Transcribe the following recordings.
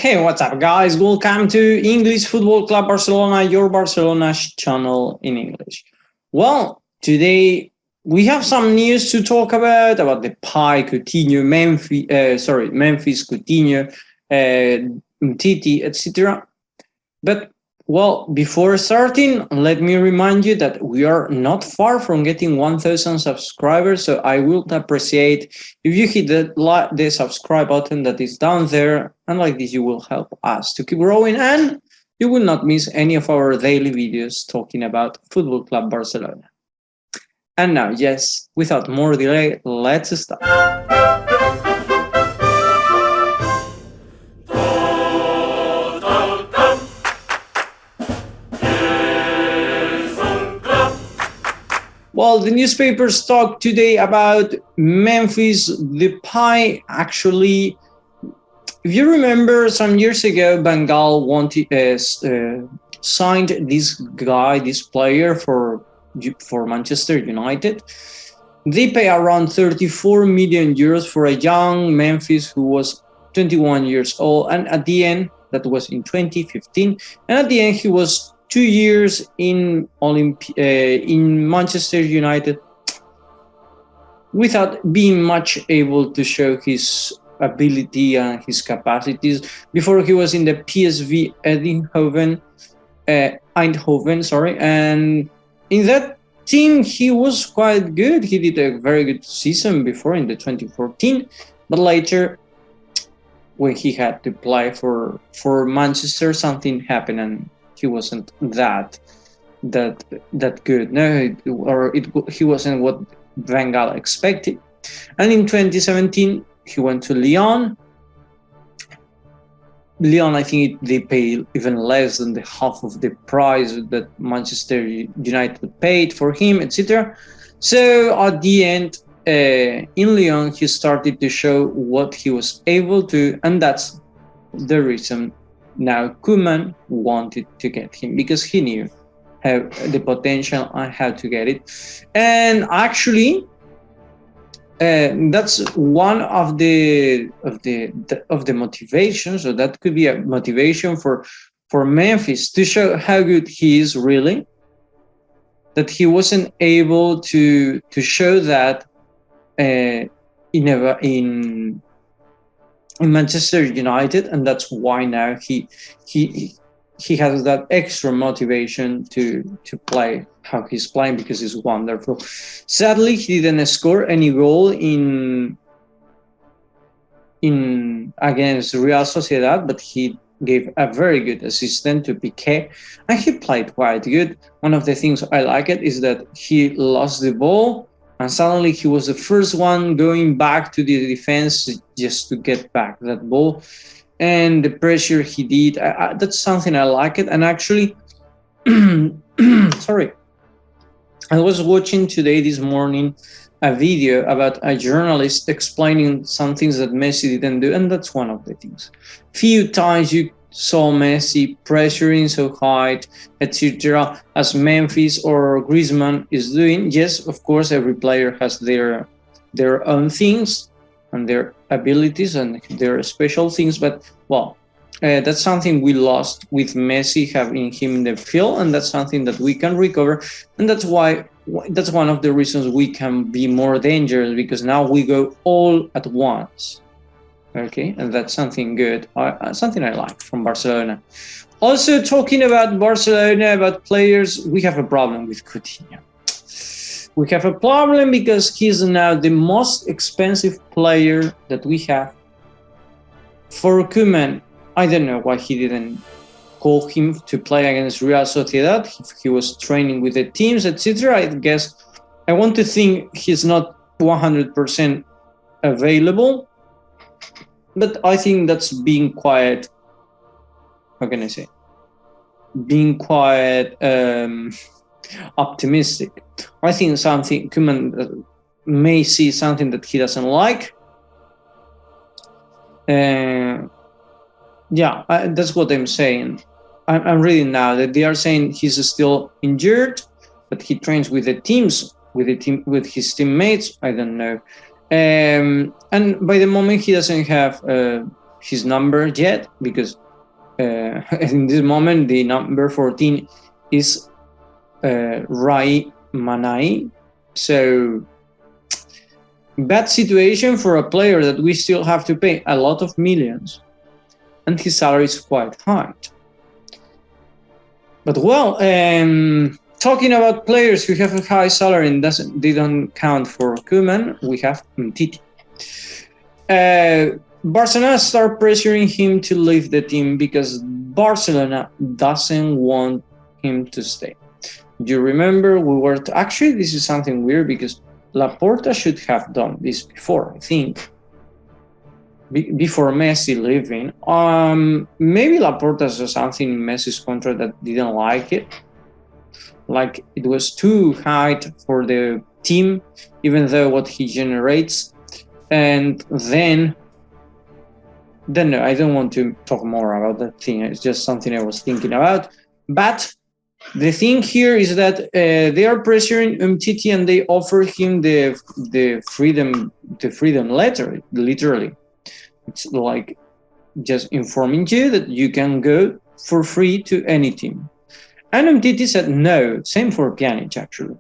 Hey, what's up, guys? Welcome to English Football Club Barcelona, your Barcelona channel in English. Well, today we have some news to talk about Depay, Coutinho, Memphis, Coutinho, Umtiti, etc. But well, before starting, let me remind you that we are not far from getting 1,000 subscribers. So I would appreciate if you hit the subscribe button that is down there. And like this, you will help us to keep growing and you will not miss any of our daily videos talking about Football Club Barcelona. And now, yes, without more delay, let's start. Well, the newspapers talk today about Memphis Depay. Actually, if you remember, some years ago, Bengal signed this player for Manchester United. They pay around 34 million euros for a young Memphis who was 21 years old, and at the end, that was in 2015, and at the end he was 2 years in Manchester United without being much able to show his ability and his capacities. Before he was in the PSV Eindhoven, and in that team he was quite good. He did a very good season before in the 2014, but later when he had to play for Manchester, something happened and he wasn't that good. No, he wasn't what Bengal expected. And in 2017, he went to Lyon. Lyon, I think they pay even less than the half of the price that Manchester United paid for him, etc. So at the end, in Lyon, he started to show what he was able to, and that's the reason now Koeman wanted to get him, because he knew the potential and how to get it. And actually, that's one of the motivations. So that could be a motivation for Memphis to show how good he is really. That he wasn't able to show that in Manchester United, and that's why now he has that extra motivation to play how he's playing, because he's wonderful. Sadly, he didn't score any goal in against Real Sociedad, but he gave a very good assist to Piqué, and he played quite good. One of the things I like it is that he lost the ball, and suddenly he was the first one going back to the defense just to get back that ball. And the pressure he did, that's something I like it. And actually, sorry, I was watching this morning, a video about a journalist explaining some things that Messi didn't do. And that's one of the things. Few times you saw Messi pressuring so hard, etc., as Memphis or Griezmann is doing. Yes, of course, every player has their own things and their abilities and their special things, but well, that's something we lost with Messi having him in the field, and that's something that we can recover, and that's one of the reasons we can be more dangerous, because now we go all at once. Okay, and that's something good, something I like from Barcelona. Also, talking about Barcelona, about players, we have a problem with Coutinho. We have a problem because he's now the most expensive player that we have. For Koeman, I don't know why he didn't call him to play against Real Sociedad. He was training with the teams, etc. I guess I want to think he's not 100% available. But I think that's being quite, how can I say, being quite optimistic. I think Koeman may see something that he doesn't like. That's what I'm saying. I'm reading now that they are saying he's still injured, but he trains with the teams, with his teammates. I don't know. And by the moment he doesn't have his number yet, because in this moment the number 14 is Rai Manai. So bad situation for a player that we still have to pay a lot of millions, and his salary is quite high. But well, talking about players who have a high salary and they don't count for Koeman, we have Umtiti. Barcelona start pressuring him to leave the team because Barcelona doesn't want him to stay. You remember actually this is something weird because Laporta should have done this before, I think. Before Messi leaving. Maybe Laporta saw something in Messi's contract that didn't like it. Like it was too high for the team, even though what he generates. And then no, I don't want to talk more about that thing. It's just something I was thinking about. But the thing here is that they are pressuring Umtiti and they offer him the freedom letter, literally. It's like just informing you that you can go for free to any team. And Umtiti said no, same for Pjanic actually.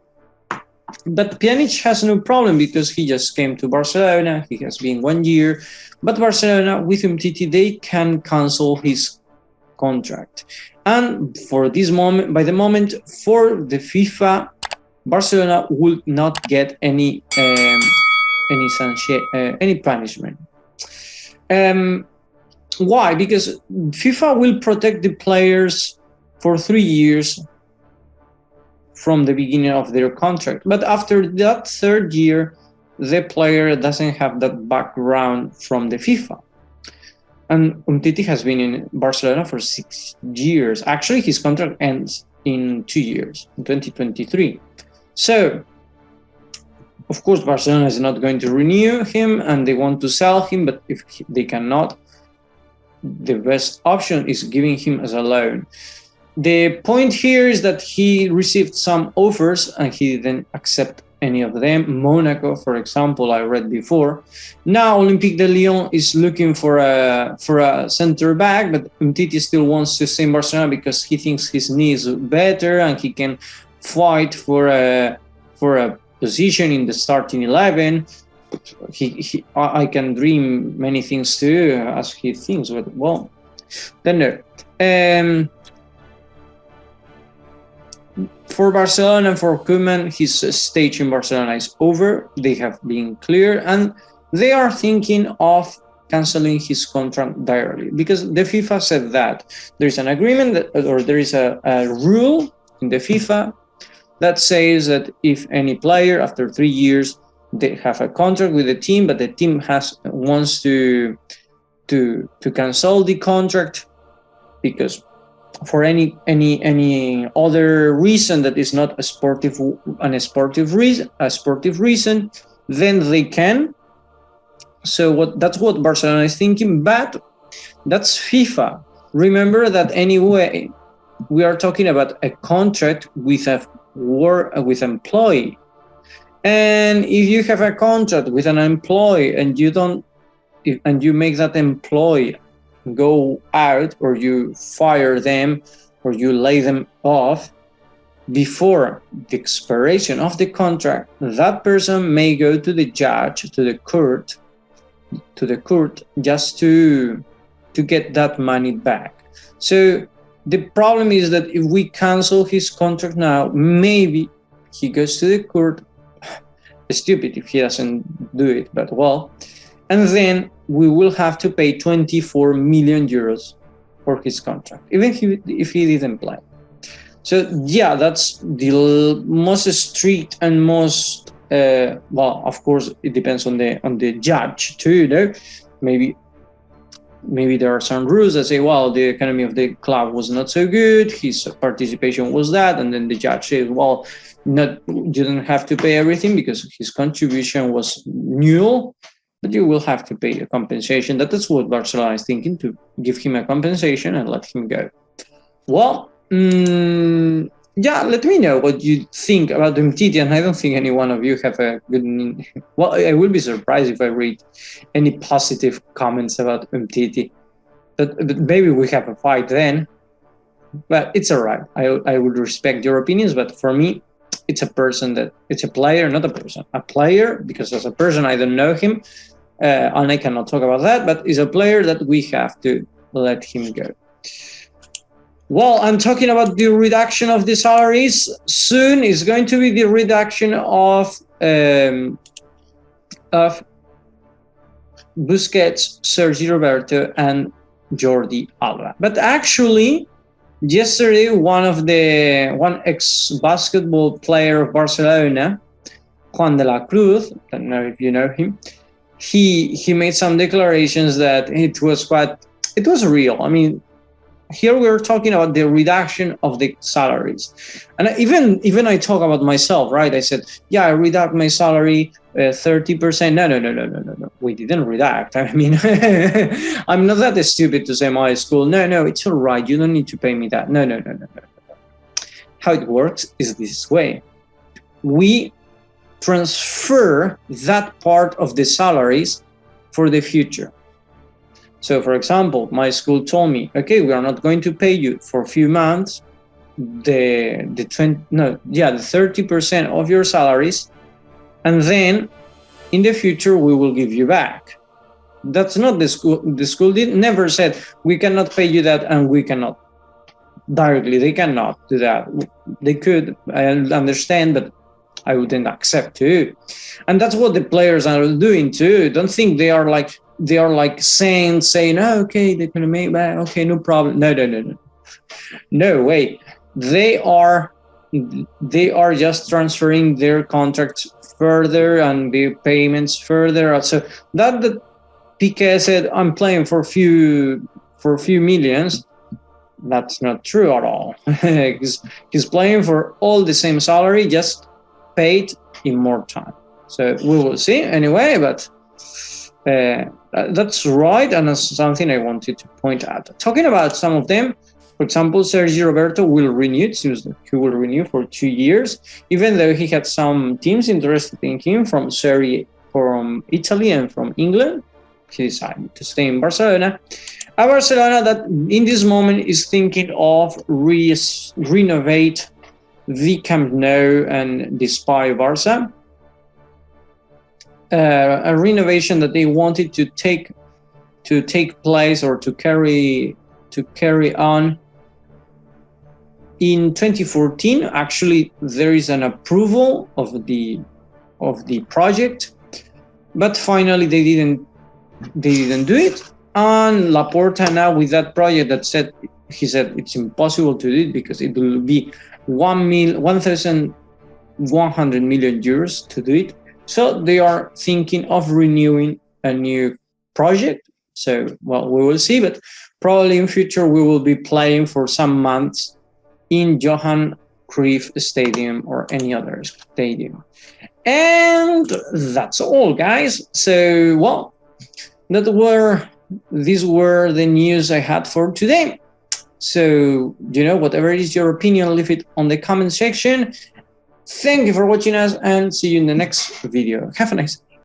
But Pjanic has no problem because he just came to Barcelona, he has been 1 year, but Barcelona with Umtiti, they can cancel his contract. And for this moment, by the moment, for the FIFA, Barcelona will not get any punishment. Why? Because FIFA will protect the players for 3 years from the beginning of their contract. But after that 3rd year, the player doesn't have that background from the FIFA. And Umtiti has been in Barcelona for 6 years. Actually, his contract ends in 2 years, in 2023. So, of course, Barcelona is not going to renew him and they want to sell him, but if they cannot, the best option is giving him as a loan. The point here is that he received some offers and he didn't accept any of them. Monaco, for example, I read before. Now Olympique de Lyon is looking for a center back, but Umtiti still wants to stay in Barcelona because he thinks his knee is better and he can fight for a position in the starting 11. I can dream many things too, as he thinks, but well, then no. For Barcelona and for Koeman, his stage in Barcelona is over. They have been clear and they are thinking of canceling his contract directly because the FIFA said that there's an agreement or there is a rule in the FIFA that says that if any player after 3 years they have a contract with the team, but the team wants to cancel the contract because for any other reason that is not a sportive reason, then they can. So that's what Barcelona is thinking, but that's FIFA. Remember that anyway, we are talking about a contract with with employee, and if you have a contract with an employee and you make that employee go out or you fire them or you lay them off before the expiration of the contract, that person may go to the judge, to the court just to get that money back. So the problem is that if we cancel his contract now, maybe he goes to the court. Stupid if he doesn't do it, but well, and then we will have to pay 24 million euros for his contract, even if he didn't play. So yeah, that's the most strict and most well, of course, it depends on the judge too. You know, maybe there are some rules that say, well, the economy of the club was not so good, his participation was that, and then the judge says, well, you don't have to pay everything because his contribution was nil, but you will have to pay a compensation. That's what Barcelona is thinking, to give him a compensation and let him go. Well, yeah, let me know what you think about Umtiti, and I don't think any one of you have a good. Well, I will be surprised if I read any positive comments about Umtiti. But maybe we have a fight then. But it's all right. I would respect your opinions, but for me, it's a player, not a person. A player, because as a person, I don't know him, and I cannot talk about that. But is a player that we have to let him go. Well, I'm talking about the reduction of the salaries. Soon is going to be the reduction of Busquets, Sergio Roberto, and Jordi Alba. But actually, yesterday, one ex-basketball player of Barcelona, Juan de la Cruz, I don't know if you know him, he made some declarations that it was real. I mean, here we're talking about the reduction of the salaries. And even I talk about myself, right? I said, yeah, I reduct my salary 30%. No. We didn't reduct. I mean, I'm not that stupid to say my school, no, it's all right. You don't need to pay me that. No. How it works is this way. We transfer that part of the salaries for the future. So, for example, my school told me, okay, we are not going to pay you for a few months the 30% of your salaries, and then in the future we will give you back. That's not the school. The school never said we cannot pay you that, and we cannot directly. They cannot do that. They could. I understand, but I wouldn't accept too. And that's what the players are doing too. Don't think they are like saying, oh, okay, they can make that. Okay, no problem. No, wait. They are just transferring their contracts further and the payments further. So that Piqué said, I'm playing for a few millions. That's not true at all. He's playing for all the same salary, just paid in more time. So we will see anyway, but that's right, and that's something I wanted to point out. Talking about some of them, for example, Sergio Roberto will renew. It seems that he will renew for 2 years, even though he had some teams interested in him from Serie, from Italy and from England. He decided to stay in Barcelona. A Barcelona that in this moment is thinking of renovate the Camp Nou and the Spy Barca. A renovation that they wanted to take place or to carry on in 2014. Actually, there is an approval of the project, but finally they didn't do it. And Laporta now with that project he said it's impossible to do it because it will be 1,100 million euros to do it. So they are thinking of renewing a new project. So, well, we will see, but probably in future we will be playing for some months in Johan Cruyff Stadium or any other stadium. And that's all, guys. So, well, these were the news I had for today. So, whatever is your opinion, leave it on the comment section. Thank you for watching us, and see you in the next video. Have a nice day.